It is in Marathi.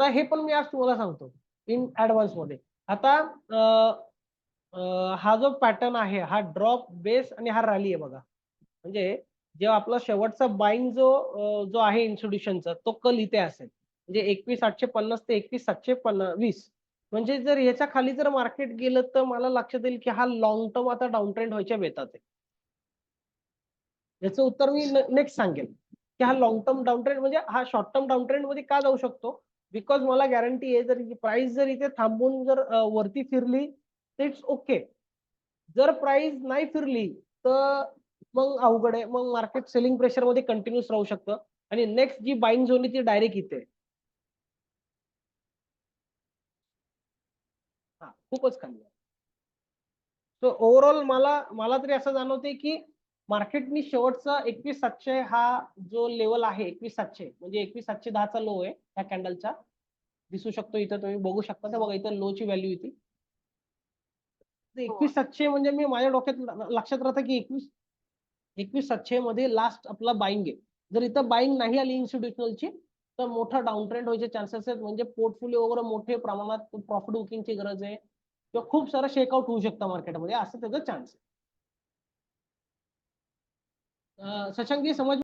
आता हे पण मी आज तुम्हाला सांगतो इन ऍडव्हान्स मध्ये. आता हा जो पॅटर्न आहे हा ड्रॉप बेस आणि हा रॅली आहे बघा. म्हणजे जेव्हा आपला शेवटचा बाईंग जो आहे इन्स्टिट्यूशनचा तो कल इथे असेल म्हणजे 21,850 ते 21,720. म्हणजे जर याच्या खाली जर मार्केट गेलं तर मला लक्षात येईल की हा लॉंग टर्म आता डाऊन ट्रेंड व्हायच्या बेतात आहे. याचं उत्तर मी नेक्स्ट सांगेल की हा लॉंग टर्म डाऊन ट्रेंड म्हणजे हा शॉर्ट टर्म डाऊन ट्रेंड मध्ये का जाऊ शकतो. बिकॉज मला गॅरंटी आहे जर प्राइस जर इथे थांबून जर वरती फिरली तर इट्स ओके. जर प्राइस नाही फिरली तर मग अवघड आहे. मग मार्केट सेलिंग प्रेशर मध्ये कंटिन्यूस राहू शकतं आणि नेक्स्ट जी बाईंग झोन ती डायरेक्ट इथे. हा खूपच खाली आहे. सो ओव्हरऑल मला तरी असं जाणवते की मार्केटनी शेवटचा 21,700 हा जो लेवल आहे 21,700 म्हणजे 21,710 लो आहे ह्या कॅन्डलचा. दिसू शकतो इथं तुम्ही बघू शकता तर बघा इथं लो ची व्हॅल्यू होती. 21,700 म्हणजे मी माझ्या डोक्यात लक्षात राहतं की 21,700 मध्ये लास्ट आपला बाईंग आहे. जर इथं बाईंग नाही आली इन्स्टिट्यूशनलची तर मोठा डाऊन ट्रेंड व्हायचे चान्सेस आहेत. म्हणजे पोर्टफोलिओ वगैरे मोठे प्रमाणात प्रॉफिट बुकिंगची गरज आहे किंवा खूप सारं शेकआउट होऊ शकतं मार्केटमध्ये असं त्याचा चान्स आहे. शशांकजी समज